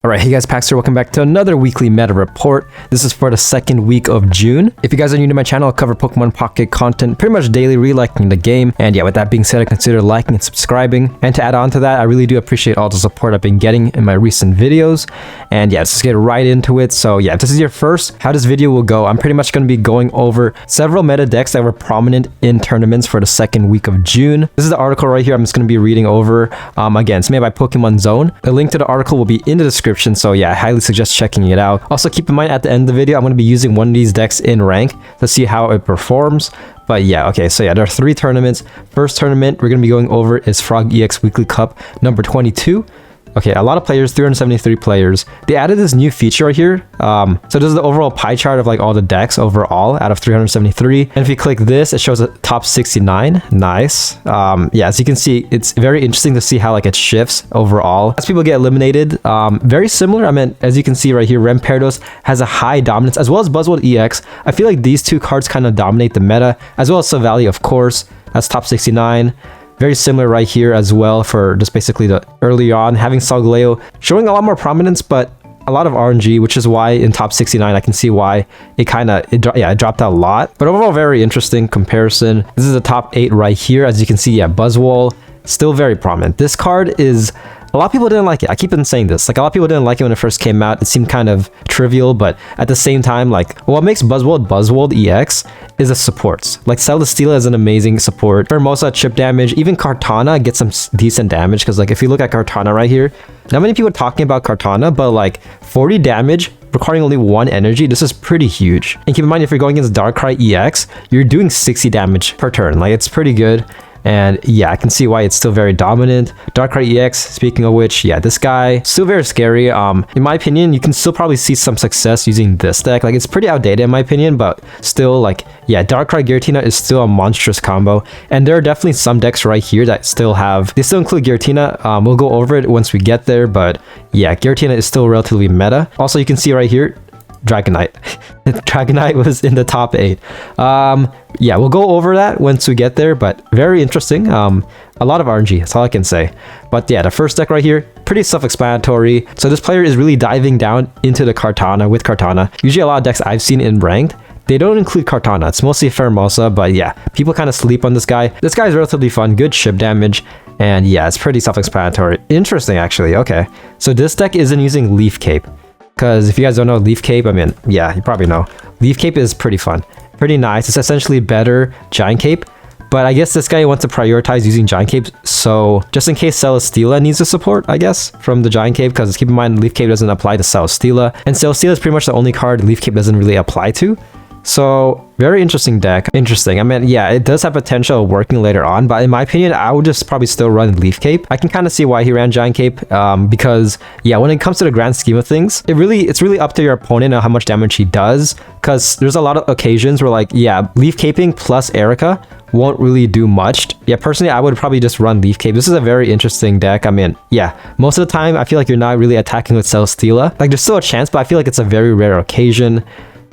Alright, hey guys, Pax here. Welcome back to another weekly meta report. This is for the second week of June. If you guys are new to my channel, I'll cover Pokemon Pocket content pretty much daily, reliking the game. And yeah, with that being said, I consider liking and subscribing. And to add on to that, I really do appreciate all the support I've been getting in my recent videos. And yeah, let's just get right into it. So yeah, if this is your first, how this video will go, I'm pretty much going to be going over several meta decks that were prominent in tournaments for the second week of June. This is the article right here I'm just going to be reading over. Again, it's made by Pokemon Zone. The link to the article will be in the description. So yeah, I highly suggest checking it out. Also keep in mind at the end of the video, I'm going to be using one of these decks in rank to see how it performs. But yeah, okay, so yeah, there are 3 tournaments. First tournament we're going to be going over is Frog EX Weekly Cup number 22. Okay, a lot of players, 373 players. They added this new feature right here. So this is the overall pie chart of like all the decks overall out of 373. And if you click this, it shows a top 69. Nice. Yeah, as you can see, it's very interesting to see how like it shifts overall as people get eliminated. Very similar. I mean, as you can see right here, Rampardos has a high dominance as well as Buzzwole EX. I feel like these two cards kind of dominate the meta, as well as Silvally, of course. That's top 69. Very similar right here as well for just basically the early on, having Solgaleo showing a lot more prominence, but a lot of RNG, which is why in top 69, I can see why it dropped out a lot. But overall, very interesting comparison. This is the top 8 right here. As you can see, yeah, Buzzwole, still very prominent. This card is... A lot of people didn't like it. I keep on saying this. Like, a lot of people didn't like it when it first came out. It seemed kind of trivial, but at the same time, like, what makes Buzzwole EX is the supports. Like, Celesteela is an amazing support. Hermosa, chip damage. Even Kartana gets some decent damage, because, like, if you look at Kartana right here, not many people are talking about Kartana, but, like, 40 damage requiring only 1 energy, this is pretty huge. And keep in mind, if you're going against Darkrai EX, you're doing 60 damage per turn. Like, it's pretty good. And yeah, I can see why it's still very dominant. Darkrai EX, speaking of which, yeah, this guy, still very scary. In my opinion, you can still probably see some success using this deck. Like, it's pretty outdated in my opinion, but still, like, yeah, Darkrai Giratina is still a monstrous combo. And there are definitely some decks right here that still have, they still include Giratina. We'll go over it once we get there, but yeah, Giratina is still relatively meta. Also, you can see right here, Dragonite. Dragonite was in the top 8. Yeah, we'll go over that once we get there, but very interesting. A lot of RNG, that's all I can say. But yeah, the first deck right here, pretty self-explanatory. So this player is really diving down into the Kartana with Kartana. Usually a lot of decks I've seen in ranked, they don't include Kartana. It's mostly Hermosa, but yeah, people kind of sleep on this guy. This guy is relatively fun, good chip damage. And yeah, it's pretty self-explanatory. Interesting, actually. Okay, so this deck isn't using Leaf Cape. Because if you guys don't know Leaf Cape, I mean, yeah, you probably know. Leaf Cape is pretty fun. Pretty nice. It's essentially better Giant Cape. But I guess this guy wants to prioritize using Giant Cape. So just in case Celesteela needs the support, I guess, from the Giant Cape. Because keep in mind, Leaf Cape doesn't apply to Celesteela. And Celesteela is pretty much the only card Leaf Cape doesn't really apply to. So very interesting deck. Interesting. I mean, yeah, it does have potential of working later on, but in my opinion, I would just probably still run Leaf Cape. I can kind of see why he ran Giant Cape, because yeah, when it comes to the grand scheme of things, it's really up to your opponent on how much damage he does, because there's a lot of occasions where, like, yeah, Leaf Caping plus Erica won't really do much. Yeah, personally, I would probably just run Leaf Cape. This is a very interesting deck. I mean, yeah, most of the time, I feel like you're not really attacking with Celesteela. Like, there's still a chance, but I feel like it's a very rare occasion.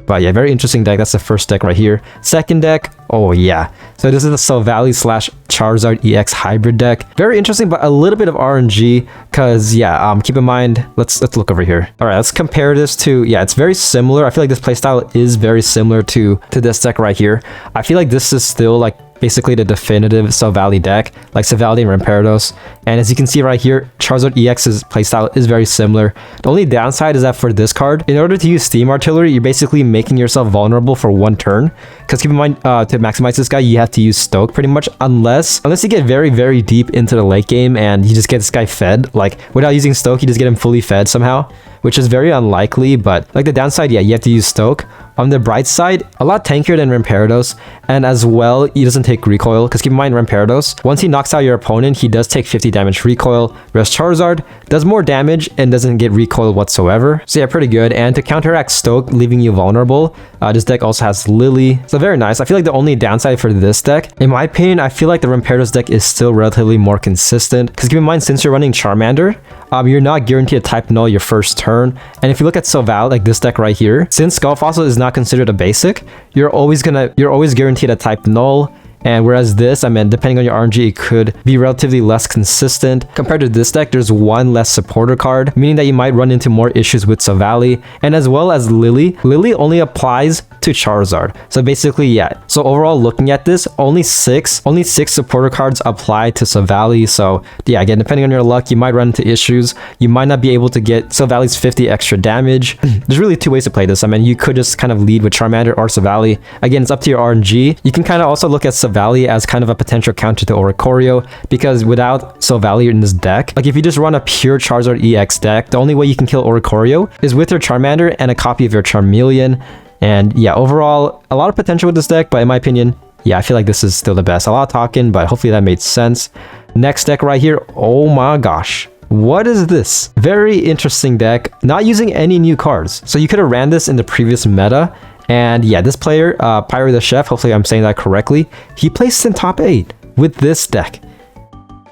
But yeah, very interesting deck. That's the first deck right here. Second deck, oh yeah. So this is the Silvally / Charizard EX hybrid deck. Very interesting, but a little bit of RNG. Cause yeah, keep in mind, let's look over here. All right, let's compare this to, yeah, it's very similar. I feel like this playstyle is very similar to this deck right here. I feel like this is still like basically the definitive Silvally deck, like Silvally and Rampardos. And as you can see right here, Charizard EX's playstyle is very similar. The only downside is that for this card, in order to use Steam Artillery, you're basically making yourself vulnerable for 1 turn. Because keep in mind, to maximize this guy, you have to use Stoke pretty much, unless you get very, very deep into the late game and you just get this guy fed. Like, without using Stoke, you just get him fully fed somehow, which is very unlikely. But like the downside, yeah, you have to use Stoke. On the bright side, a lot tankier than Rampardos, and as well, he doesn't take recoil, because keep in mind, Rampardos, once he knocks out your opponent, he does take 50 damage recoil, whereas Charizard does more damage and doesn't get recoil whatsoever. So yeah, pretty good. And to counteract Stoke, leaving you vulnerable, this deck also has Lily. So very nice. I feel like the only downside for this deck, in my opinion, I feel like the Rampardos deck is still relatively more consistent, because keep in mind, since you're running Charmander, you're not guaranteed to type null your first turn. And if you look at Silvally, like this deck right here, since Skull Fossil is not considered a basic, you're always guaranteed a type null. And whereas this, I mean, depending on your RNG, it could be relatively less consistent. Compared to this deck, there's one less supporter card, meaning that you might run into more issues with Savali. And as well as Lily. Lily only applies to Charizard. So basically, yeah. So overall, looking at this, only six supporter cards apply to Savali. So yeah, again, depending on your luck, you might run into issues. You might not be able to get Savali's 50 extra damage. There's really two ways to play this. I mean, you could just kind of lead with Charmander or Savali. Again, it's up to your RNG. You can kind of also look at Savali as kind of a potential counter to Oricorio, because without Savali in this deck, like if you just run a pure Charizard EX deck, the only way you can kill Oricorio is with your Charmander and a copy of your Charmeleon. And yeah, overall, a lot of potential with this deck, but in my opinion, yeah, I feel like this is still the best. A lot of talking, but hopefully that made sense. Next deck right here. Oh my gosh. What is this? Very interesting deck. Not using any new cards. So you could have ran this in the previous meta. And yeah, this player, Pyro the Chef, hopefully I'm saying that correctly, he placed in top 8 with this deck.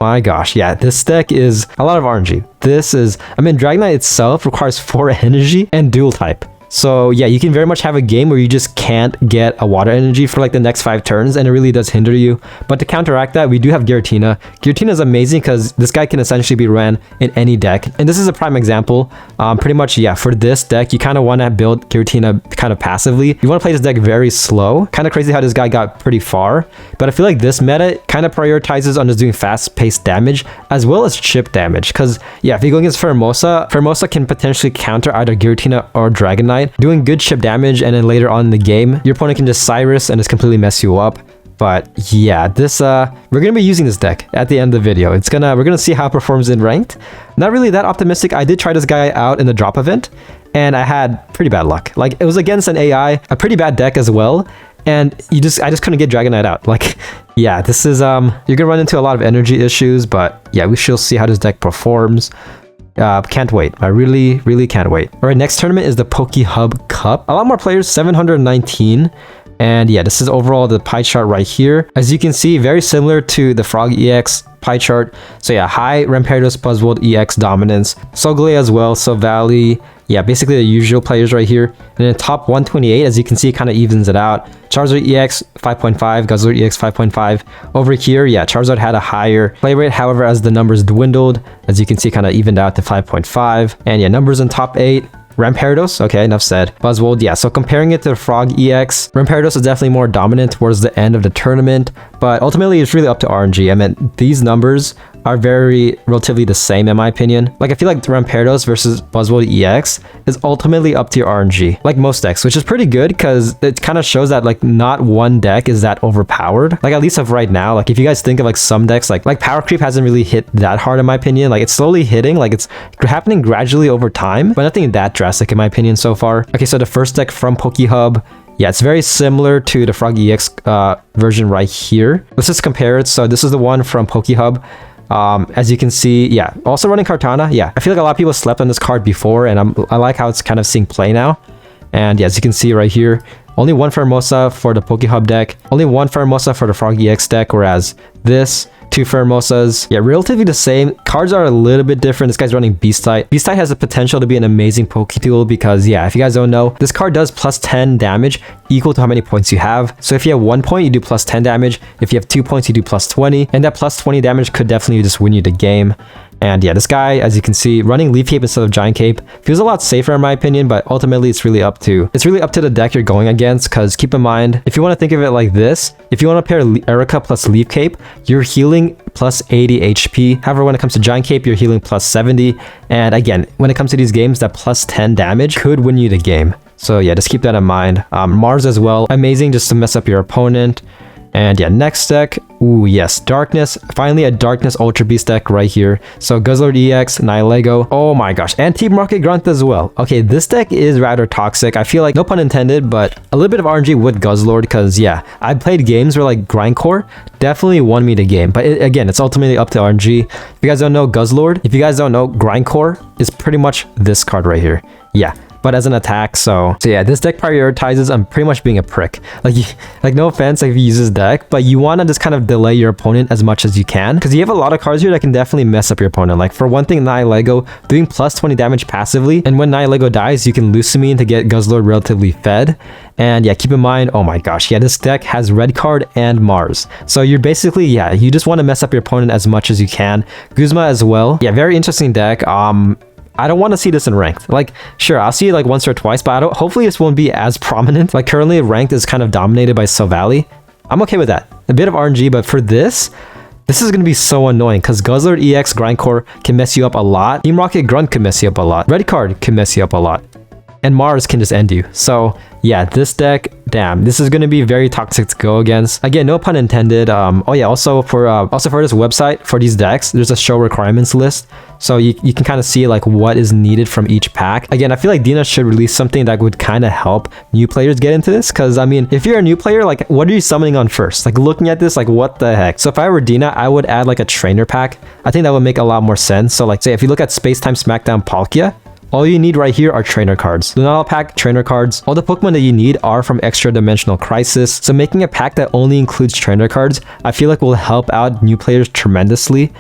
My gosh, yeah, this deck is a lot of RNG. This is, I mean, Dragonite itself requires 4 energy and dual type. So yeah, you can very much have a game where you just can't get a water energy for like the next 5 turns, and it really does hinder you. But to counteract that, we do have Giratina. Giratina is amazing because this guy can essentially be ran in any deck. And this is a prime example. Pretty much, yeah, for this deck, you kind of want to build Giratina kind of passively. You want to play this deck very slow. Kind of crazy how this guy got pretty far. But I feel like this meta kind of prioritizes on just doing fast-paced damage as well as chip damage. Because yeah, if you go against Formosa, Formosa can potentially counter either Giratina or Dragonite, doing good chip damage, and then later on in the game, your opponent can just Cyrus and just completely mess you up. But yeah, this we're gonna be using this deck at the end of the video. We're gonna see how it performs in ranked. Not really that optimistic. I did try this guy out in the drop event, and I had pretty bad luck. Like, it was against an AI, a pretty bad deck as well, and I just couldn't get Dragonite out. Like, yeah, this is you're gonna run into a lot of energy issues, but yeah, we shall see how this deck performs. Can't wait. I really can't wait. All right, next tournament is the PokeHub Cup. A lot more players, 719. And yeah, this is overall the pie chart right here. As you can see, very similar to the Frog EX pie chart. So yeah, high Rampardos, Buzzwold EX dominance. Sogley as well, so Valley. Yeah, basically the usual players right here. And then top 128, as you can see, it kind of evens it out. Charizard EX 5.5, Guzzler EX 5.5. Over here, yeah, Charizard had a higher play rate. However, as the numbers dwindled, as you can see, kind of evened out to 5.5. And yeah, numbers in top 8. Rampardos, okay, enough said. Buzzwold, yeah, so comparing it to the Frog EX, Rampardos is definitely more dominant towards the end of the tournament, but ultimately it's really up to RNG. I mean, these numbers are very relatively the same in my opinion. Like, I feel like Rampardos versus Buzzwold EX is ultimately up to your RNG, like most decks, which is pretty good because it kind of shows that like not one deck is that overpowered. Like, at least of right now, like if you guys think of like some decks, like power creep hasn't really hit that hard in my opinion. Like, it's slowly hitting, like it's happening gradually over time, but nothing that drastic in my opinion so far. Okay, so the first deck from PokeHub, yeah, it's very similar to the Frog EX version right here. Let's just compare it. So this is the one from PokeHub. As you can see, yeah, also running Kartana. Yeah, I feel like a lot of people slept on this card before, and I like how it's kind of seeing play now. And yeah, as you can see right here, only one Formosa for the PokeHub deck, only one Formosa for the Frog EX deck, whereas this, 2 Formosas. Yeah, relatively the same. Cards are a little bit different. This guy's running Beastite. Beastite has the potential to be an amazing Poke Tool because, yeah, if you guys don't know, this card does plus 10 damage equal to how many points you have. So if you have 1 point, you do plus 10 damage. If you have 2 points, you do plus 20. And that plus 20 damage could definitely just win you the game. And yeah, this guy, as you can see, running Leaf Cape instead of Giant Cape feels a lot safer in my opinion, but ultimately it's really up to the deck you're going against. Because keep in mind, if you want to think of it like this, if you want to pair Erica plus Leaf Cape, you're healing plus 80 HP. However, when it comes to Giant Cape, you're healing plus 70. And again, when it comes to these games, that plus 10 damage could win you the game. So yeah, just keep that in mind. Mars as well, amazing just to mess up your opponent. And yeah, next deck, ooh yes, Darkness. Finally a Darkness Ultra Beast deck right here. So Guzzler EX, Nihilego, oh my gosh, and Team Rocket Grunt as well. Okay, this deck is rather toxic. I feel like, no pun intended, but a little bit of RNG with Guzzlord because yeah, I played games where like Grindcore definitely won me the game. But again, it's ultimately up to RNG. If you guys don't know Guzzlord, if you guys don't know, Grindcore is pretty much this card right here. Yeah. but as an attack. So yeah, this deck prioritizes pretty much being a prick. Like no offense if you use this deck, but you want to just kind of delay your opponent as much as you can, because you have a lot of cards here that can definitely mess up your opponent. Like for one thing, Nihilego doing plus 20 damage passively, and when Nihilego dies, you can Lusamine to get Guzzlord relatively fed. And yeah, keep in mind, oh my gosh, yeah, this deck has red card and Mars. So you're basically, yeah, you just want to mess up your opponent as much as you can. Guzma as well. Yeah, very interesting deck. I don't want to see this in ranked. Like, sure, I'll see it like once or twice, but hopefully this won't be as prominent. Like currently ranked is kind of dominated by Silvally. I'm okay with that. A bit of RNG, but for this is going to be so annoying because Guzzlord EX Grindcore can mess you up a lot. Team Rocket Grunt can mess you up a lot. Red card can mess you up a lot. And Mars can just end you. So yeah, this deck, damn, this is going to be very toxic to go against. Again, no pun intended. Oh yeah, also for this website, for these decks, there's a show requirements list. So you can kind of see like what is needed from each pack. Again, I feel like Dina should release something that would kind of help new players get into this. Because I mean, if you're a new player, like what are you summoning on first? Like looking at this, like what the heck? So if I were Dina, I would add like a trainer pack. I think that would make a lot more sense. So like say if you look at Space Time Smackdown Palkia, all you need right here are trainer cards. Lunala pack, trainer cards. All the Pokemon that you need are from Extra Dimensional Crisis. So making a pack that only includes trainer cards, I feel like will help out new players tremendously.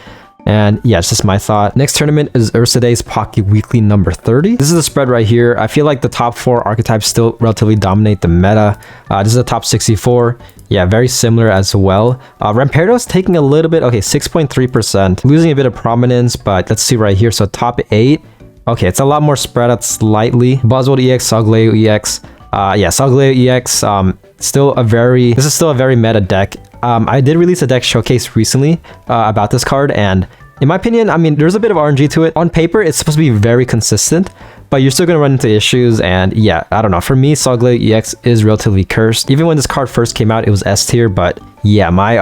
And yeah, it's just my thought. Next tournament is Ursiday's Pocket Weekly number 30. This is the spread right here. I feel like the top 4 archetypes still relatively dominate the meta. This is the top 64. Yeah, very similar as well. Rampardos taking a little bit, okay, 6.3%. Losing a bit of prominence, but let's see right here. So top 8. Okay, it's a lot more spread out slightly. Buzzwole EX, Solgaleo EX. Yeah, Solgaleo EX, this is still a very meta deck. I did release a deck showcase recently about this card, and in my opinion, I mean, there's a bit of RNG to it. On paper, it's supposed to be very consistent, but you're still going to run into issues, and yeah, I don't know. For me, Solgaleo EX is relatively cursed. Even when this card first came out, it was S tier, but yeah, my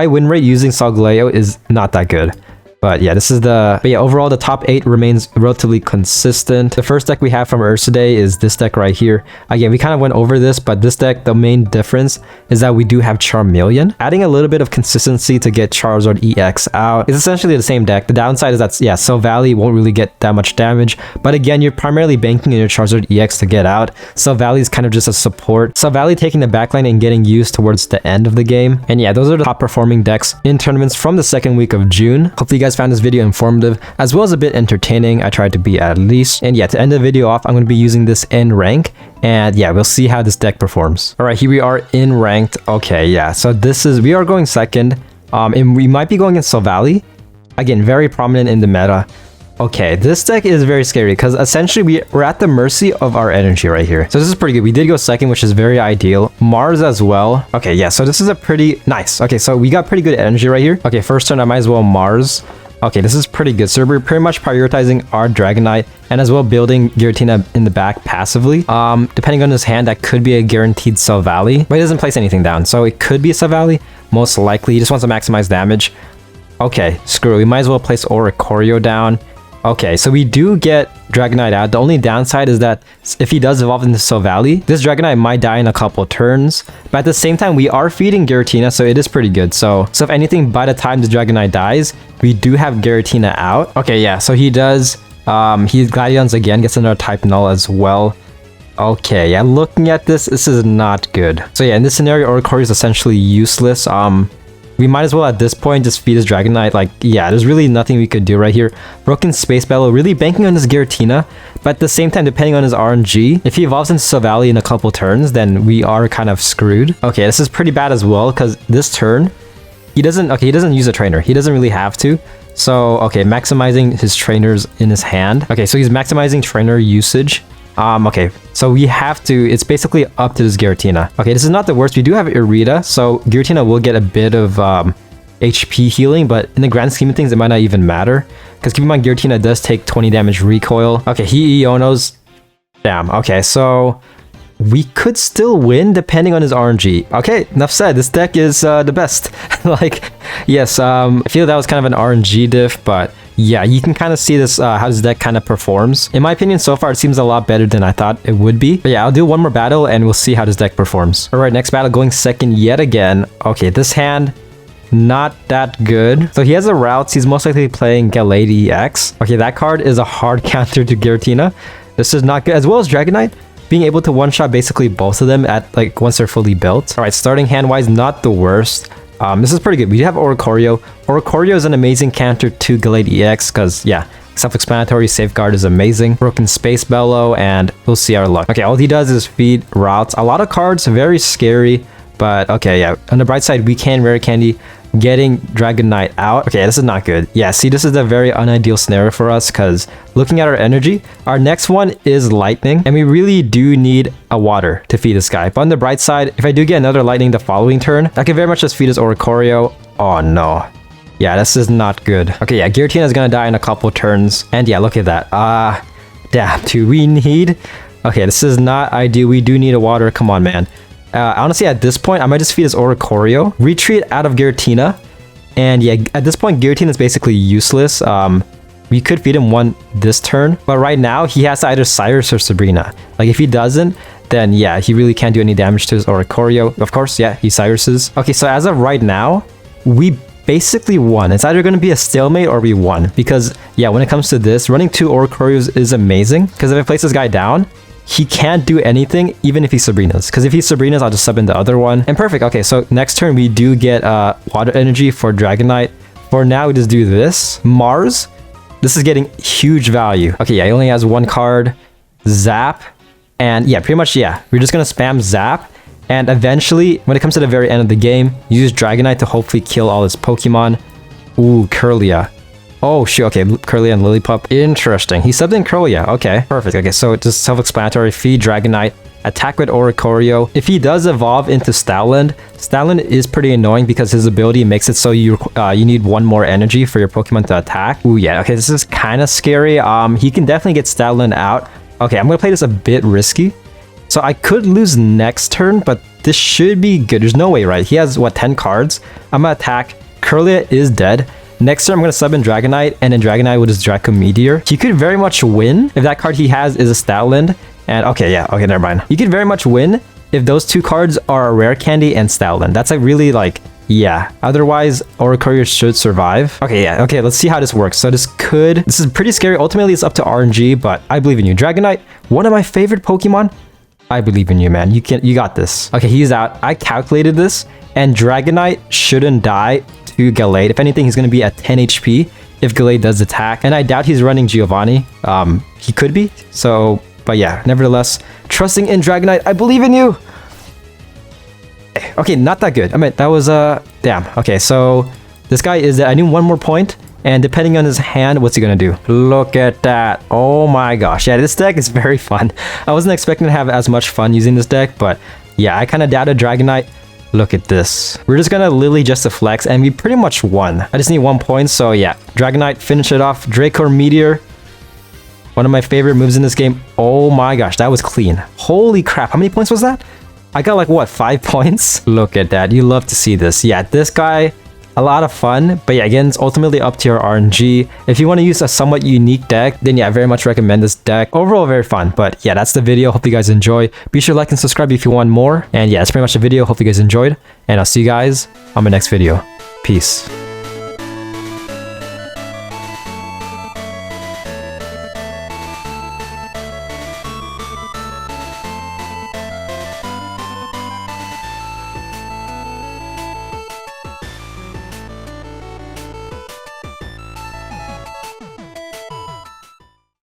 win rate using Solgaleo is not that good. But yeah, overall the top 8 remains relatively consistent. The first deck we have from Ursiday is this deck right here. Again, we kind of went over this, but this deck, the main difference is that we do have Charmeleon. Adding a little bit of consistency to get Charizard EX out. It's essentially the same deck. The downside is that, yeah, Silvally won't really get that much damage. But again, you're primarily banking on your Charizard EX to get out. Silvally is kind of just a support. Silvally taking the backline and getting used towards the end of the game. And yeah, those are the top performing decks in tournaments from the second week of June. Hopefully you guys found this video informative as well as a bit entertaining. I tried to be at least. And yeah, to end the video off, I'm going to be using this in rank, and yeah, we'll see how this deck performs. All right, here we are in ranked. Okay, yeah, so we are going second, and we might be going against Silvally. Again, very prominent in the meta. Okay, this deck is very scary because essentially we're at the mercy of our energy right here. So this is pretty good. We did go second, which is very ideal. Mars as well. Okay, yeah, so this is a pretty nice. Okay, so we got pretty good energy right here. Okay, first turn, I might as well Mars. Okay, this is pretty good. So we're pretty much prioritizing our Dragonite and as well building Giratina in the back passively. Depending on his hand, that could be a guaranteed Silvally, but he doesn't place anything down. So it could be a Silvally, most likely. He just wants to maximize damage. Okay, screw it. We might as well place Oricorio down. Okay, so we do get Dragonite out. The only downside is that if he does evolve into Silvally, this Dragonite might die in a couple turns. But at the same time, we are feeding Giratina, so it is pretty good. So if anything, by the time the Dragonite dies, we do have Giratina out. Okay, yeah, so he does. He Gladions again, gets another type null as well. Okay, yeah, looking at this is not good. So yeah, in this scenario, Oricorio is essentially useless. We might as well at this point just feed his Dragonite. Like, yeah, there's really nothing we could do right here. Broken Space Battle, really banking on this Giratina, but at the same time, depending on his RNG, if he evolves into Silvally in a couple turns, then we are kind of screwed. Okay, this is pretty bad as well, because this turn, he doesn't use a trainer. He doesn't really have to. So, okay, maximizing his trainers in his hand. Okay, so he's maximizing trainer usage. Okay, so we have to, it's basically up to this Giratina. Okay, this is not the worst. We do have Irida, so Giratina will get a bit of HP healing, but in the grand scheme of things, it might not even matter. Because keep in mind, Giratina does take 20 damage recoil. Okay, he Ionos. Damn, okay, so we could still win depending on his RNG. Okay, enough said. This deck is the best. Like, yes, I feel that was kind of an RNG diff, but yeah, you can kind of see this, how this deck kind of performs. In my opinion, so far, it seems a lot better than I thought it would be. But yeah, I'll do one more battle and we'll see how this deck performs. All right, next battle going second yet again. Okay, this hand, not that good. So he has a route. He's most likely playing Gallade EX. Okay, that card is a hard counter to Giratina. This is not good. As well as Dragonite, being able to one-shot basically both of them at like once they're fully built. All right, starting hand-wise, not the worst. This is pretty good. We do have Oricorio. Oricorio is an amazing counter to Gallade EX because, yeah, self-explanatory. Safeguard is amazing. Broken Space Bellow, and we'll see our luck. Okay, all he does is feed routes. A lot of cards, very scary. But okay, yeah. On the bright side, we can rare candy getting Dragonite out. Okay, this is not good. Yeah, see, this is a very unideal scenario for us because looking at our energy, our next one is lightning, and we really do need a water to feed this guy. But on the bright side, if I do get another lightning the following turn, I can very much just feed his Oricorio. Oh no. Yeah, this is not good. Okay, yeah, Giratina is gonna die in a couple turns. And yeah, look at that. Damn, do we need... Okay, this is not ideal. We do need a water. Come on, man. Honestly, at this point, I might just feed his Oricorio, retreat out of Giratina, and yeah, at this point, Giratina is basically useless. We could feed him one this turn, but right now, he has to either Cyrus or Sabrina. Like, if he doesn't, then yeah, he really can't do any damage to his Oricorio. Of course, yeah, he Cyruses. Okay, so as of right now, we basically won. It's either going to be a stalemate or we won, because yeah, when it comes to this, running 2 Oricorios is amazing, because if I place this guy down, he can't do anything even if he Sabrinas, because if he Sabrinas, I'll just sub in the other one. And perfect. Okay, so next turn we do get water energy for Dragonite. For now, we just do this. Mars, this is getting huge value. Okay, yeah, he only has 1 card. Zap, and yeah, pretty much, yeah, we're just gonna spam Zap, and eventually when it comes to the very end of the game, use Dragonite to hopefully kill all his Pokemon. Ooh, Kirlia. Oh, shoot. Okay, Kirlia and Lillipup. Interesting. He subbed in Kirlia. Okay, perfect. Okay, so just self-explanatory. Feed Dragonite. Attack with Oricorio. If he does evolve into Stoutland, Stoutland is pretty annoying because his ability makes it so you need 1 more energy for your Pokemon to attack. Ooh, yeah. Okay, this is kind of scary. He can definitely get Stoutland out. Okay, I'm going to play this a bit risky. So I could lose next turn, but this should be good. There's no way, right? He has, what, 10 cards? I'm going to attack. Kirlia is dead. Next turn, I'm going to sub in Dragonite, and then Dragonite with his Draco Meteor. He could very much win if that card he has is a Stoutland. And okay, yeah, okay, never mind. He could very much win if those 2 cards are a Rare Candy and Stoutland. That's like really like, yeah. Otherwise, Oricorio should survive. Okay, yeah, okay, let's see how this works. So this is pretty scary. Ultimately, it's up to RNG, but I believe in you. Dragonite, one of my favorite Pokemon. I believe in you, man. You got this. Okay, he's out. I calculated this, and Dragonite shouldn't die to Gallade. If anything, he's going to be at 10 HP if Gallade does attack, and I doubt he's running Giovanni. He could be, so, but yeah, nevertheless, trusting in Dragonite, I believe in you. Okay, not that good. I mean, that was damn. Okay, so this guy is, I need 1 more point, and depending on his hand, what's he gonna do? Look at that. Oh my gosh. Yeah, this deck is very fun. I wasn't expecting to have as much fun using this deck, but yeah, I kind of doubted Dragonite. Look at this. We're just gonna Lily just to flex, and we pretty much won. I just need 1 point, so yeah. Dragonite, finish it off. Draco Meteor. One of my favorite moves in this game. Oh my gosh, that was clean. Holy crap, how many points was that? I got like, what, 5 points? Look at that. You love to see this. Yeah, this guy, a lot of fun. But yeah, again, it's ultimately up to your RNG. If you want to use a somewhat unique deck, then yeah, I very much recommend this deck. Overall, very fun. But yeah, that's the video. Hope you guys enjoy. Be sure to like and subscribe if you want more. And yeah, that's pretty much the video. Hope you guys enjoyed. And I'll see you guys on my next video. Peace.